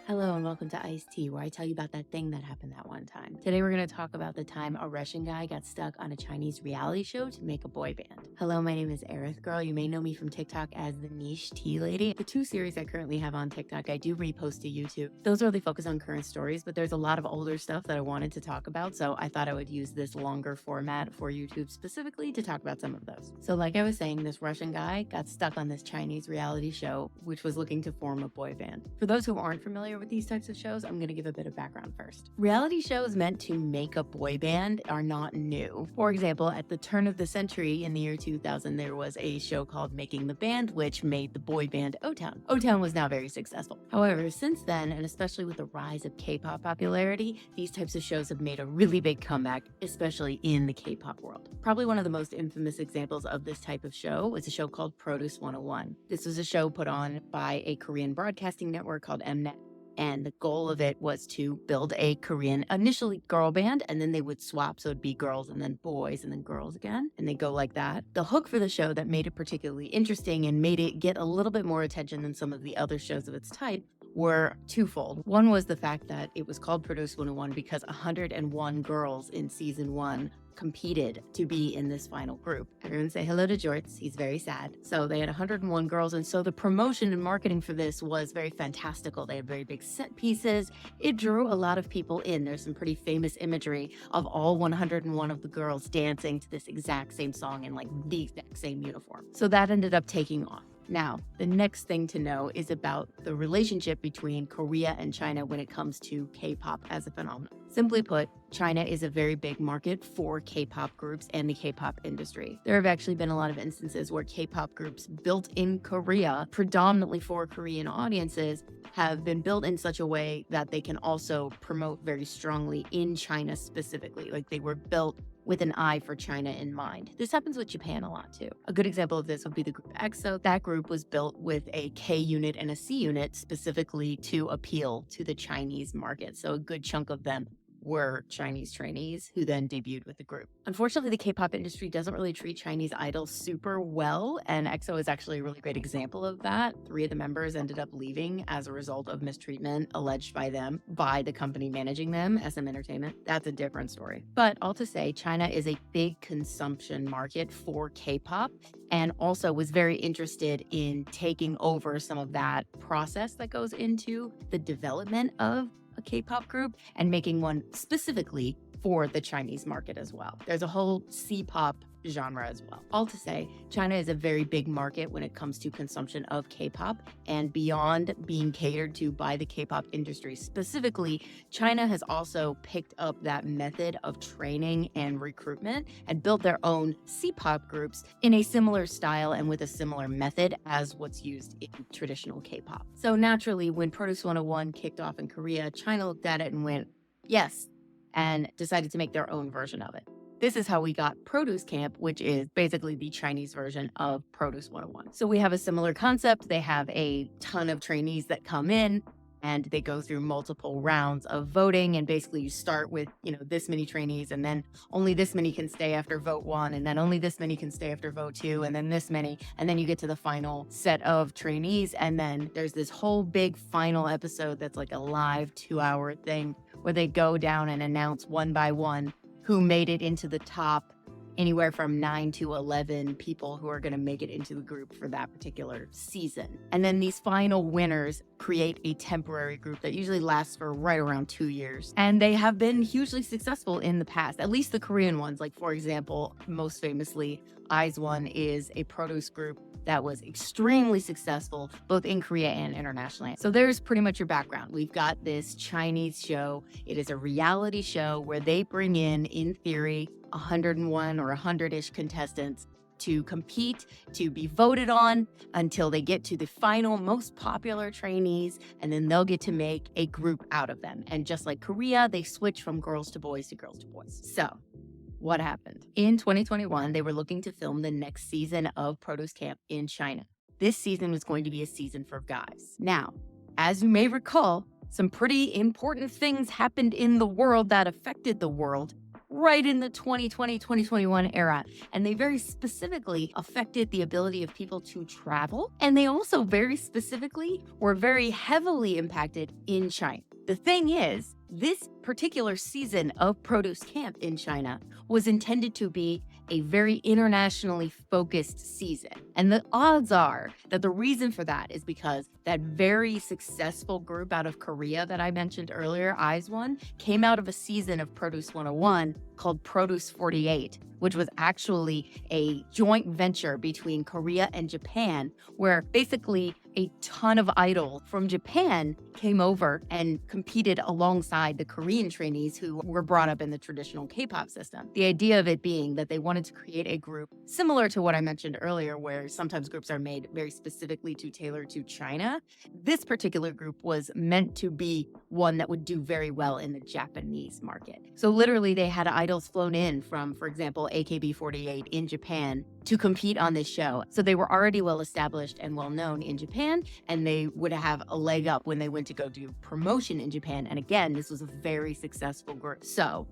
Hello and welcome to Ice Tea, where I tell you about that thing that happened that one time. Today we're going to talk about the time a Russian guy got stuck on a Chinese reality show to make a boy band. Hello, my name is Aerithgirl. You may know me from TikTok as the Niche Tea Lady. The two series I currently have on TikTok, I do repost to YouTube. Those really focus on current stories, but there's a lot of older stuff that I wanted to talk about, so I thought I would use this longer format for YouTube specifically to talk about some of those. So like I was saying, this Russian guy got stuck on this Chinese reality show, which was looking to form a boy band. For those who aren't familiar with these types of shows, I'm going to give a bit of background first. Reality shows meant to make a boy band are not new. For example, at the turn of the century in the year 2000, there was a show called Making the Band, which made the boy band O-Town. O-Town was now very successful. However, since then, and especially with the rise of K-pop popularity, these types of shows have made a really big comeback, especially in the K-pop world. Probably one of the most infamous examples of this type of show was a show called Produce 101. This was a show put on by a Korean broadcasting network called Mnet. And the goal of it was to build a Korean, initially girl band, and then they would swap. So it'd be girls and then boys and then girls again. And they go like that. The hook for the show that made it particularly interesting and made it get a little bit more attention than some of the other shows of its type were twofold. One was the fact that it was called Produce 101 because 101 girls in season 1 competed to be in this final group. Everyone say hello to Jorts. He's very sad. So they had 101 girls. And so the promotion and marketing for this was very fantastical. They had very big set pieces. It drew a lot of people in. There's some pretty famous imagery of all 101 of the girls dancing to this exact same song in like the exact same uniform. So that ended up taking off. Now, the next thing to know is about the relationship between Korea and China when it comes to K-pop as a phenomenon. Simply put, China is a very big market for K-pop groups and the K-pop industry. There have actually been a lot of instances where K-pop groups built in Korea, predominantly for Korean audiences, have been built in such a way that they can also promote very strongly in China specifically. Like they were built with an eye for China in mind. This happens with Japan a lot too. A good example of this would be the group EXO. That group was built with a K unit and a C unit specifically to appeal to the Chinese market. So a good chunk of them were Chinese trainees who then debuted with the group. Unfortunately, the K-pop industry doesn't really treat Chinese idols super well, and EXO is actually a really great example of that. 3 of the members ended up leaving as a result of mistreatment alleged by them by the company managing them, SM Entertainment. That's a different story. But all to say, China is a big consumption market for K-pop and also was very interested in taking over some of that process that goes into the development of a K-pop group and making one specifically for the Chinese market as well. There's a whole C-pop genre as well. All to say, China is a very big market when it comes to consumption of K-pop, and beyond being catered to by the K-pop industry specifically, China has also picked up that method of training and recruitment and built their own C-pop groups in a similar style and with a similar method as what's used in traditional K-pop. So naturally, when Produce 101 kicked off in Korea, China looked at it and went, yes, and decided to make their own version of it. This is how we got Produce Camp, which is basically the Chinese version of Produce 101. So we have a similar concept. They have a ton of trainees that come in and they go through multiple rounds of voting. And basically you start with, this many trainees, and then only this many can stay after vote 1, and then only this many can stay after vote 2, and then this many. And then you get to the final set of trainees. And then there's this whole big final episode that's like a live 2-hour thing where they go down and announce one by one who made it into the top anywhere from 9 to 11 people who are going to make it into the group for that particular season. And then these final winners create a temporary group that usually lasts for right around 2 years. And they have been hugely successful in the past, at least the Korean ones. Like, for example, most famously, IZ*ONE is a Produce group that was extremely successful both in Korea and internationally. So there's pretty much your background. We've got this Chinese show. It is a reality show where they bring in theory, 101 or 100-ish contestants to compete, to be voted on until they get to the final most popular trainees, and then they'll get to make a group out of them. And just like Korea, they switch from girls to boys to girls to boys. So what happened? In 2021, they were looking to film the next season of Produce Camp in China. This season was going to be a season for guys. Now, as you may recall, some pretty important things happened in the world that affected the world right in the 2020, 2021 era. And they very specifically affected the ability of people to travel. And they also very specifically were very heavily impacted in China. The thing is, this particular season of Produce Camp in China was intended to be a very internationally focused season. And the odds are that the reason for that is because that very successful group out of Korea that I mentioned earlier, IZ*ONE, came out of a season of Produce 101 called Produce 48, which was actually a joint venture between Korea and Japan, where basically a ton of idols from Japan came over and competed alongside the Korean trainees who were brought up in the traditional K-pop system. The idea of it being that they wanted to create a group similar to what I mentioned earlier, where sometimes groups are made very specifically to tailor to China. This particular group was meant to be one that would do very well in the Japanese market. So literally they had idols flown in from, for example, AKB48 in Japan to compete on this show. So they were already well established and well known in Japan, and they would have a leg up when they went to go do promotion in Japan. And again, this was a very successful group. So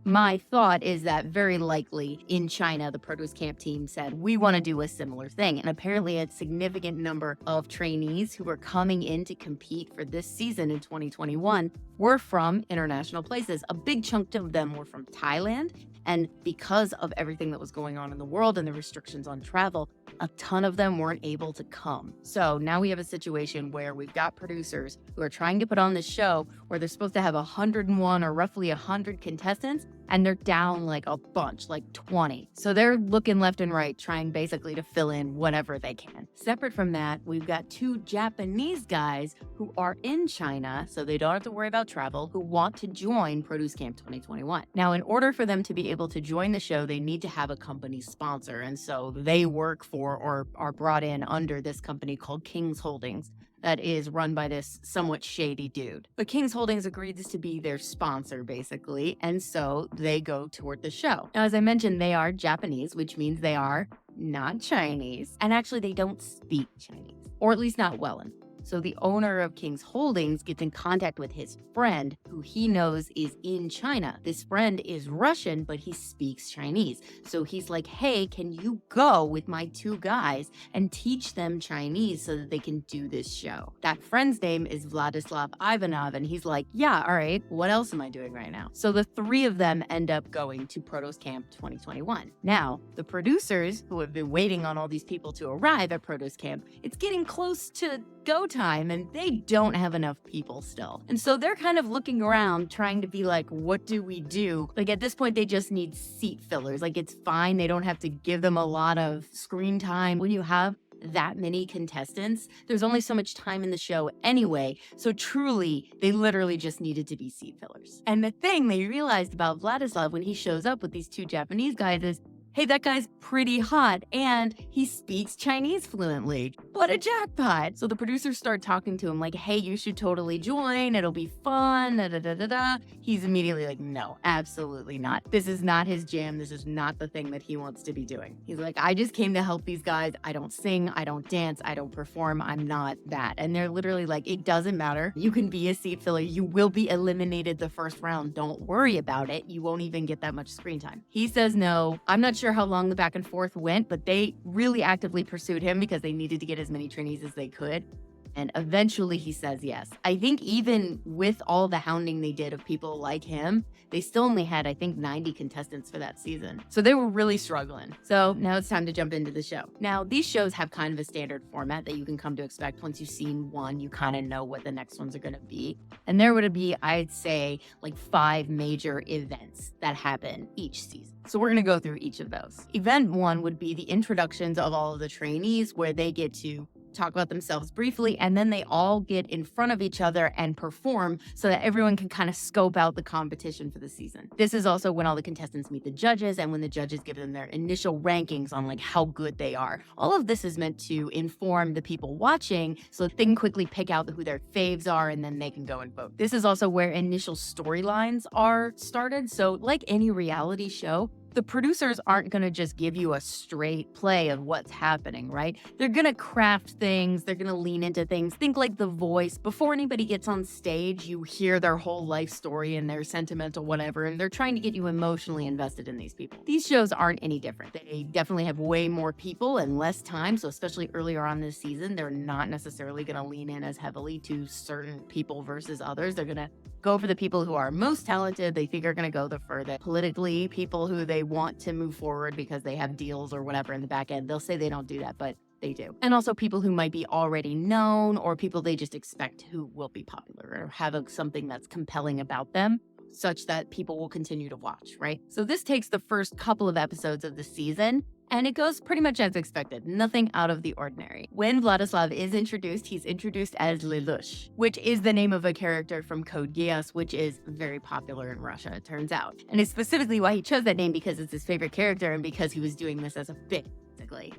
my thought is that very likely in China, the Produce Camp team said, we want to do a similar thing. And apparently a significant number of trainees who were coming in to compete for this season in 2021 were from international places. A big chunk of them were from Thailand. And because of everything that was going on in the world and the restrictions on travel, a ton of them weren't able to come. So now we have a situation where we've got producers who are trying to put on this show where they're supposed to have 101 or roughly 100 contestants, and they're down like a bunch, like 20. So they're looking left and right, trying basically to fill in whatever they can. Separate from that, we've got 2 Japanese guys who are in China, so they don't have to worry about travel, who want to join Produce Camp 2021. Now, in order for them to be able to join the show, they need to have a company sponsor. And so they work for or are brought in under this company called King's Holdings, that is run by this somewhat shady dude. But King's Holdings agrees to be their sponsor, basically, and so they go toward the show. Now, as I mentioned, they are Japanese, which means they are not Chinese, and actually they don't speak Chinese, or at least not well enough. So the owner of King's Holdings gets in contact with his friend, who he knows is in China. This friend is Russian, but he speaks Chinese. So he's like, hey, can you go with my 2 guys and teach them Chinese so that they can do this show? That friend's name is Vladislav Ivanov, and he's like, yeah, all right, what else am I doing right now? So the 3 of them end up going to Produce Camp 2021. Now, the producers who have been waiting on all these people to arrive at Produce Camp, it's getting close to go time, and they don't have enough people still. And so they're kind of looking around trying to be like, what do we do? Like at this point, they just need seat fillers. Like it's fine. They don't have to give them a lot of screen time. When you have that many contestants, there's only so much time in the show anyway. So truly, they literally just needed to be seat fillers. And the thing they realized about Vladislav when he shows up with these 2 Japanese guys is, hey, that guy's pretty hot and he speaks Chinese fluently. What a jackpot. So the producers start talking to him like, hey, you should totally join. It'll be fun. Da, da, da, da, da. He's immediately like, no, absolutely not. This is not his jam. This is not the thing that he wants to be doing. He's like, I just came to help these guys. I don't sing. I don't dance. I don't perform. I'm not that. And they're literally like, it doesn't matter. You can be a seat filler. You will be eliminated the first round. Don't worry about it. You won't even get that much screen time. He says no. I'm not sure how long the back and forth went, but they really actively pursued him because they needed to get as many trainees as they could. And eventually he says yes. I think even with all the hounding they did of people like him, they still only had, I think, 90 contestants for that season. So they were really struggling. So now it's time to jump into the show. Now, these shows have kind of a standard format that you can come to expect. Once you've seen one, you kind of know what the next ones are going to be. And there would be, I'd say, like 5 major events that happen each season. So we're going to go through each of those. Event 1 would be the introductions of all of the trainees, where they get to talk about themselves briefly, and then they all get in front of each other and perform so that everyone can kind of scope out the competition for the season. This is also when all the contestants meet the judges and when the judges give them their initial rankings on like how good they are. All of this is meant to inform the people watching so that they can quickly pick out who their faves are and then they can go and vote. This is also where initial storylines are started. So like any reality show, the producers aren't going to just give you a straight play of what's happening, right? They're going to craft things. They're going to lean into things. Think like The Voice. Before anybody gets on stage, you hear their whole life story and their sentimental whatever, and they're trying to get you emotionally invested in these people. These shows aren't any different. They definitely have way more people and less time. So especially earlier on this season, they're not necessarily going to lean in as heavily to certain people versus others. They're going to go for the people who are most talented, they think are going to go the furthest. Politically, people who they want to move forward because they have deals or whatever in the back end, they'll say they don't do that, but they do. And also people who might be already known or people they just expect who will be popular or have something that's compelling about them, such that people will continue to watch, right? So this takes the first couple of episodes of the season, and it goes pretty much as expected, nothing out of the ordinary. When Vladislav is introduced, he's introduced as LeLush, which is the name of a character from Code Geass, which is very popular in Russia, it turns out. And it's specifically why he chose that name, because it's his favorite character and because he was doing this as a bit.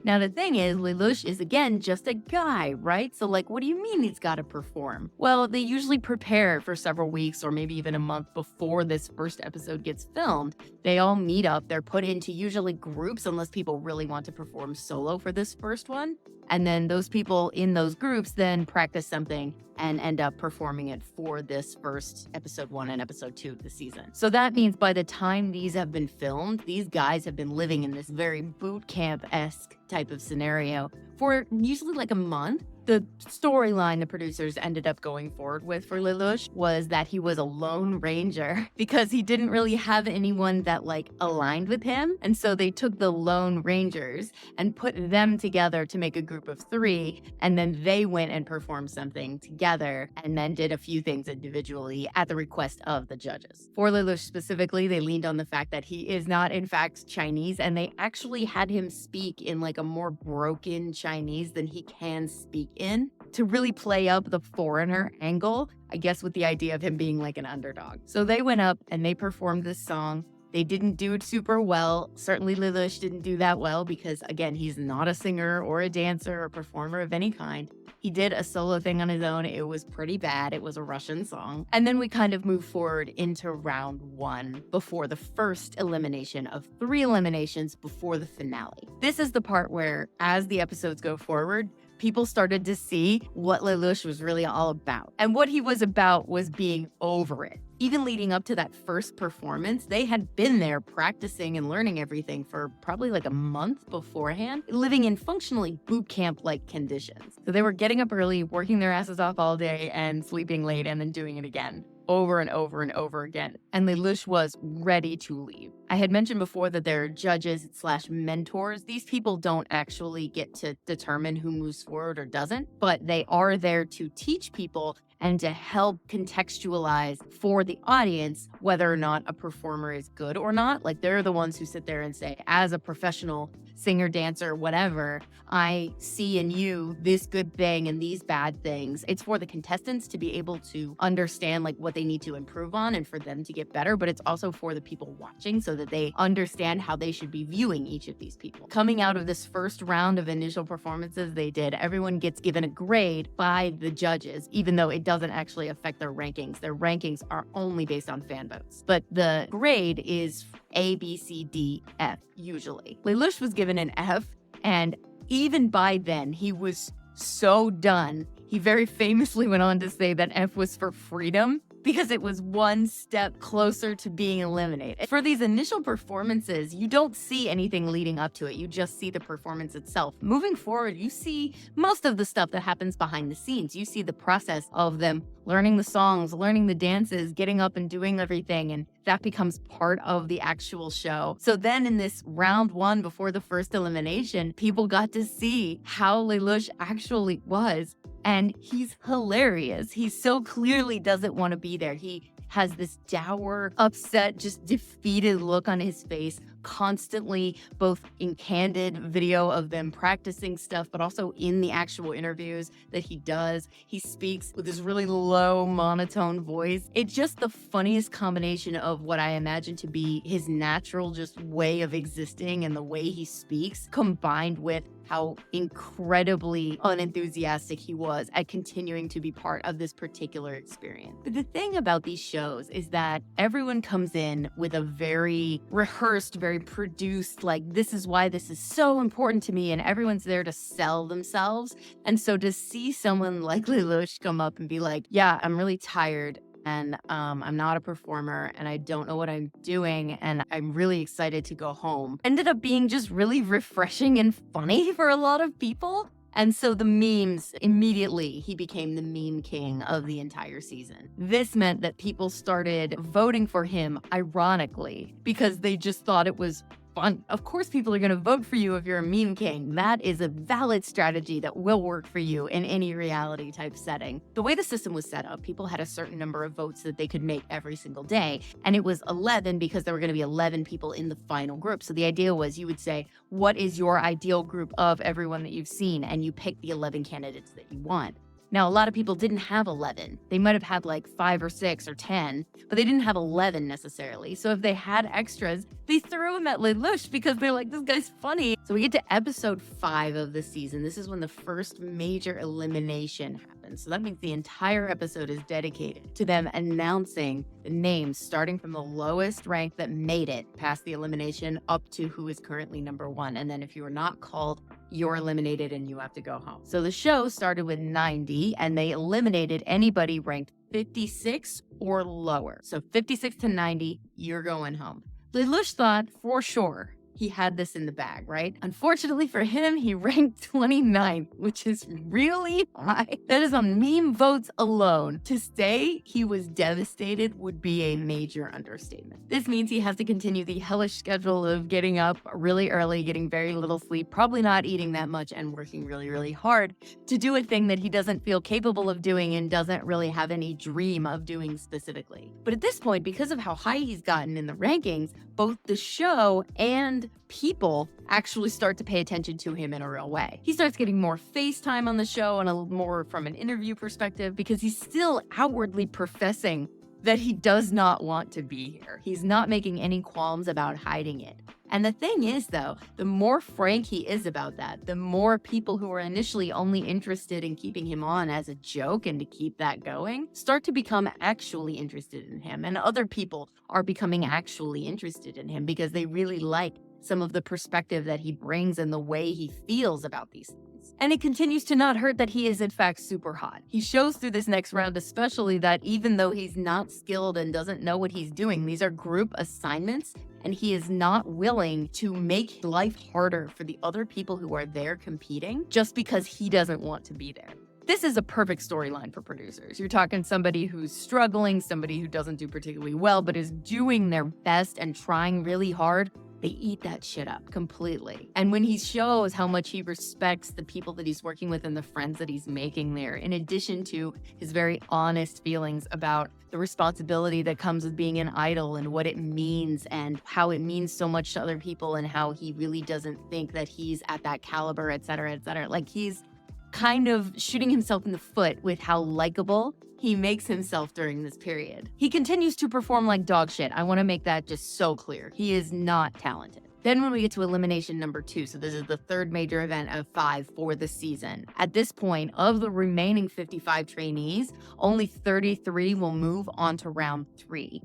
Now, the thing is, LeLush is, again, just a guy, right? So, like, what do you mean he's got to perform? Well, they usually prepare for several weeks or maybe even a month before this first episode gets filmed. They all meet up. They're put into usually groups unless people really want to perform solo for this first one. And then those people in those groups then practice something and end up performing it for this first episode 1 and episode 2 of the season. So that means by the time these have been filmed, these guys have been living in this very boot camp-esque type of scenario for usually like a month. The storyline the producers ended up going forward with for LeLush was that he was a lone ranger because he didn't really have anyone that like aligned with him. And so they took the lone rangers and put them together to make a group of 3. And then they went and performed something together and then did a few things individually at the request of the judges. For LeLush specifically, they leaned on the fact that he is not in fact Chinese, and they actually had him speak in like a more broken Chinese than he can speak in to really play up the foreigner angle, I guess with the idea of him being like an underdog. So they went up and they performed this song. They didn't do it super well. Certainly LeLush didn't do that well because, again, he's not a singer or a dancer or performer of any kind. He did a solo thing on his own. It was pretty bad. It was a Russian song. And then we kind of move forward into round 1 before the first elimination of 3 eliminations before the finale. This is the part where, as the episodes go forward, people started to see what LeLush was really all about. And what he was about was being over it. Even leading up to that first performance, they had been there practicing and learning everything for probably like a month beforehand, living in functionally boot camp-like conditions. So they were getting up early, working their asses off all day, and sleeping late, and then doing it again. Over and over and over again. And LeLush was ready to leave. I had mentioned before that they're judges/mentors. These people don't actually get to determine who moves forward or doesn't, but they are there to teach people and to help contextualize for the audience whether or not a performer is good or not. Like, they're the ones who sit there and say, as a professional singer, dancer, whatever, I see in you this good thing and these bad things. It's for the contestants to be able to understand like what they need to improve on and for them to get better, but it's also for the people watching so that they understand how they should be viewing each of these people. Coming out of this first round of initial performances they did, everyone gets given a grade by the judges, even though it doesn't actually affect their rankings. Their rankings are only based on fan votes, but the grade is A, B, C, D, F, usually. LeLush was given an F, and even by then, he was so done. He very famously went on to say that F was for freedom because it was one step closer to being eliminated. For these initial performances, you don't see anything leading up to it. You just see the performance itself. Moving forward, you see most of the stuff that happens behind the scenes. You see the process of them learning the songs, learning the dances, getting up and doing everything, and that becomes part of the actual show. So then in this round 1 before the first elimination, people got to see how LeLush actually was. And he's hilarious. He so clearly doesn't want to be there. He has this dour, upset, just defeated look on his face, constantly both in candid video of them practicing stuff, but also in the actual interviews that he does. He speaks with this really low, monotone voice. It's just the funniest combination of what I imagine to be his natural just way of existing and the way he speaks, combined with how incredibly unenthusiastic he was at continuing to be part of this particular experience. But the thing about these shows is that everyone comes in with a very rehearsed, very produced, like, this is why this is so important to me, and everyone's there to sell themselves. And so to see someone like LeLush come up and be like, yeah, I'm really tired, and I'm not a performer, and I don't know what I'm doing, and I'm really excited to go home, ended up being just really refreshing and funny for a lot of people. And so the memes, immediately, he became the meme king of the entire season. This meant that people started voting for him, ironically, because they just thought it was fun. Of course, people are going to vote for you if you're a meme king. That is a valid strategy that will work for you in any reality type setting. The way the system was set up, people had a certain number of votes that they could make every single day. And it was 11 because there were going to be 11 people in the final group. So the idea was you would say, what is your ideal group of everyone that you've seen? And you pick the 11 candidates that you want. Now, a lot of people didn't have 11. They might have had like 5 or 6 or 10, but they didn't have 11 necessarily. So if they had extras, they threw them at LeLush because they're like, this guy's funny. So we get to episode 5 of the season. This is when the first major elimination happens. So that means the entire episode is dedicated to them announcing the names, starting from the lowest rank that made it past the elimination up to who is currently number 1. And then if you are not called, you're eliminated and you have to go home. So the show started with 90 and they eliminated anybody ranked 56 or lower. So 56 to 90, you're going home. LeLush thought for sure he had this in the bag, right? Unfortunately for him, he ranked 29th, which is really high. That is on meme votes alone. To say he was devastated would be a major understatement. This means he has to continue the hellish schedule of getting up really early, getting very little sleep, probably not eating that much, and working really, really hard to do a thing that he doesn't feel capable of doing and doesn't really have any dream of doing specifically. But at this point, because of how high he's gotten in the rankings, both the show and people actually start to pay attention to him in a real way. He starts getting more FaceTime on the show and a little more from an interview perspective because he's still outwardly professing that he does not want to be here. He's not making any qualms about hiding it. And the thing is, though, the more frank he is about that, the more people who are initially only interested in keeping him on as a joke and to keep that going start to become actually interested in him. And other people are becoming actually interested in him because they really like some of the perspective that he brings and the way he feels about these things. And it continues to not hurt that he is in fact super hot. He shows through this next round especially that even though he's not skilled and doesn't know what he's doing, these are group assignments, and he is not willing to make life harder for the other people who are there competing just because he doesn't want to be there. This is a perfect storyline for producers. You're talking somebody who's struggling, somebody who doesn't do particularly well, but is doing their best and trying really hard. They eat that shit up completely. And when he shows how much he respects the people that he's working with and the friends that he's making there, in addition to his very honest feelings about the responsibility that comes with being an idol and what it means and how it means so much to other people and how he really doesn't think that he's at that caliber, et cetera, et cetera. Like, he's kind of shooting himself in the foot with how likable he makes himself during this period. He continues to perform like dog shit. I want to make that just so clear. He is not talented. Then when we get to elimination number 2, so this is the third major event of 5 for the season. At this point, of the remaining 55 trainees, only 33 will move on to round 3.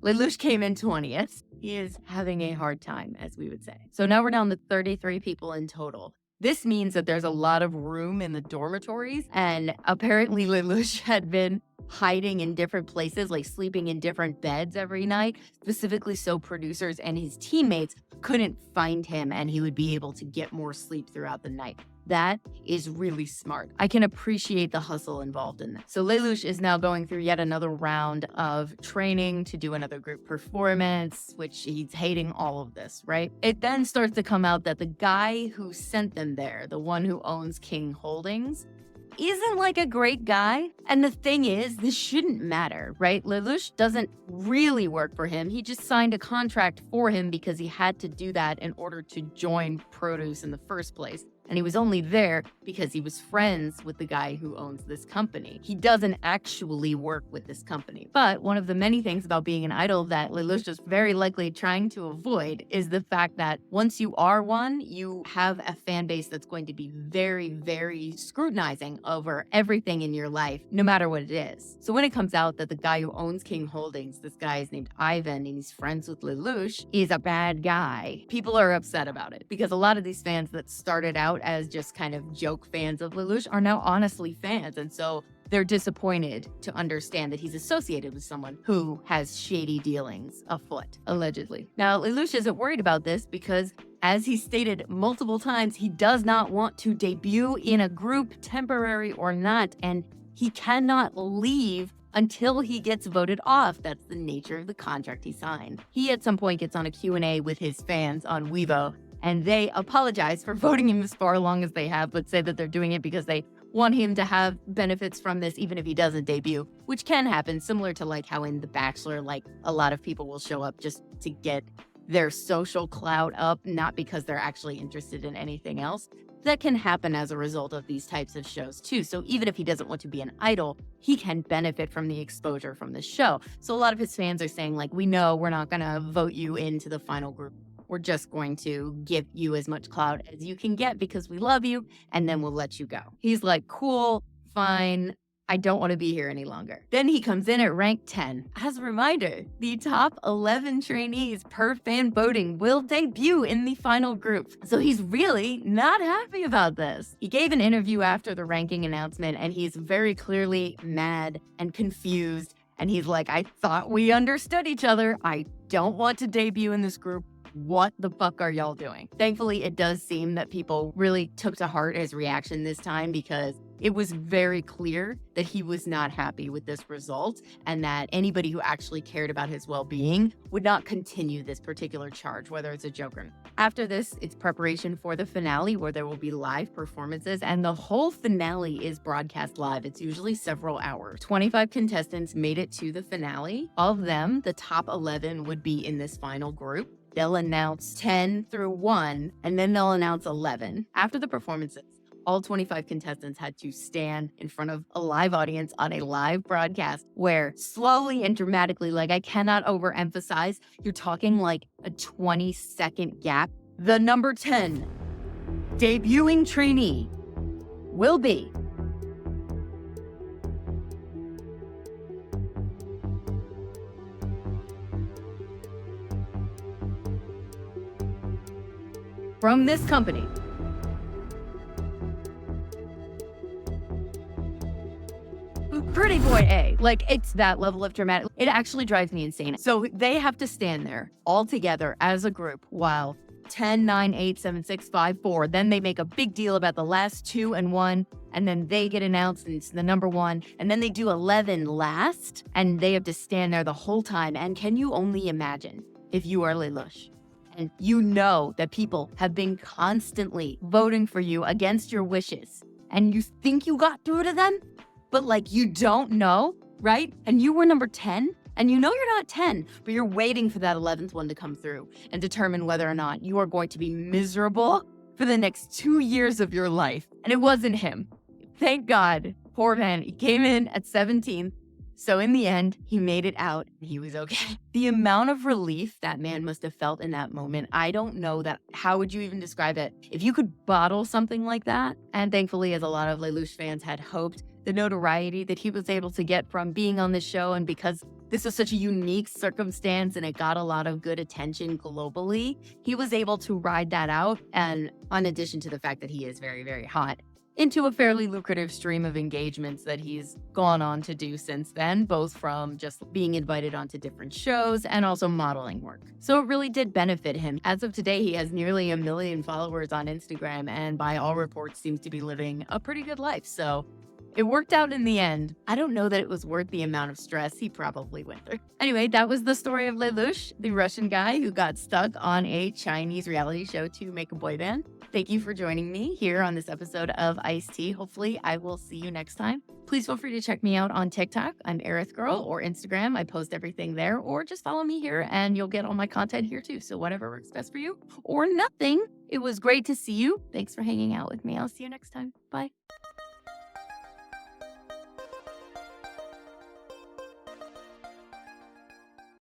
LeLush came in 20th. He is having a hard time, as we would say. So now we're down to 33 people in total. This means that there's a lot of room in the dormitories, and apparently LeLush had been hiding in different places, like sleeping in different beds every night, specifically so producers and his teammates couldn't find him and he would be able to get more sleep throughout the night. That is really smart. I can appreciate the hustle involved in that. So LeLush is now going through yet another round of training to do another group performance, which he's hating all of this, right? It then starts to come out that the guy who sent them there, the one who owns King Holdings, isn't like a great guy. And the thing is, this shouldn't matter, right? LeLush doesn't really work for him. He just signed a contract for him because he had to do that in order to join Produce in the first place. And he was only there because he was friends with the guy who owns this company. He doesn't actually work with this company. But one of the many things about being an idol that LeLush is very likely trying to avoid is the fact that once you are one, you have a fan base that's going to be very, very scrutinizing over everything in your life, no matter what it is. So when it comes out that the guy who owns King Holdings, this guy is named Ivan and he's friends with LeLush, is a bad guy, people are upset about it because a lot of these fans that started out as just kind of joke fans of LeLush are now honestly fans. And so they're disappointed to understand that he's associated with someone who has shady dealings afoot, allegedly. Now, LeLush isn't worried about this because, as he stated multiple times, he does not want to debut in a group, temporary or not, and he cannot leave until he gets voted off. That's the nature of the contract he signed. He at some point gets on a Q&A with his fans on Weibo, and they apologize for voting him as far along as they have, but say that they're doing it because they want him to have benefits from this even if he doesn't debut, which can happen, similar to like how in The Bachelor, like a lot of people will show up just to get their social clout up, not because they're actually interested in anything else. That can happen as a result of these types of shows too. So even if he doesn't want to be an idol, he can benefit from the exposure from the show. So a lot of his fans are saying like, we know we're not gonna vote you into the final group. We're just going to give you as much clout as you can get because we love you, and then we'll let you go. He's like, cool, fine, I don't want to be here any longer. Then he comes in at rank 10. As a reminder, the top 11 trainees per fan voting will debut in the final group. So he's really not happy about this. He gave an interview after the ranking announcement, and he's very clearly mad and confused. And he's like, I thought we understood each other. I don't want to debut in this group. What the fuck are y'all doing? Thankfully, it does seem that people really took to heart his reaction this time because it was very clear that he was not happy with this result and that anybody who actually cared about his well-being would not continue this particular charge, whether it's a joke or not. After this, it's preparation for the finale where there will be live performances, and the whole finale is broadcast live. It's usually several hours. 25 contestants made it to the finale. Of them, the top 11 would be in this final group. They'll announce 10 through 1, and then they'll announce 11. After the performances, all 25 contestants had to stand in front of a live audience on a live broadcast where slowly and dramatically, like I cannot overemphasize, you're talking like a 20-second gap. The number 10 debuting trainee will be from this company. Pretty Boy A. Like, it's that level of dramatic. It actually drives me insane. So they have to stand there all together as a group while 10, 9, 8, 7, 6, 5, 4. Then they make a big deal about the last 2 and 1. And then they get announced and it's the number 1. And then they do 11 last. And they have to stand there the whole time. And can you only imagine if you are LeLush? And you know that people have been constantly voting for you against your wishes. And you think you got through to them? But like you don't know, right? And you were number 10, and you know you're not 10, but you're waiting for that 11th one to come through and determine whether or not you are going to be miserable for the next 2 years of your life. And it wasn't him. Thank God. Poor man. He came in at 17th. So in the end, he made it out and he was okay. The amount of relief that man must have felt in that moment, I don't know that. How would you even describe it? If you could bottle something like that, and thankfully, as a lot of LeLush fans had hoped, the notoriety that he was able to get from being on the show, and because this was such a unique circumstance and it got a lot of good attention globally, he was able to ride that out. And in addition to the fact that he is very, very hot, into a fairly lucrative stream of engagements that he's gone on to do since then, both from just being invited onto different shows and also modeling work. So it really did benefit him. As of today, he has nearly 1 million followers on Instagram and by all reports seems to be living a pretty good life. So it worked out in the end. I don't know that it was worth the amount of stress he probably went through. Anyway, that was the story of LeLush, the Russian guy who got stuck on a Chinese reality show to make a boy band. Thank you for joining me here on this episode of Iced Tea. Hopefully, I will see you next time. Please feel free to check me out on TikTok. I'm Aerithgirl, or Instagram. I post everything there, or just follow me here and you'll get all my content here too. So whatever works best for you, or nothing It was great to see you. Thanks for hanging out with me. I'll see you next time. Bye.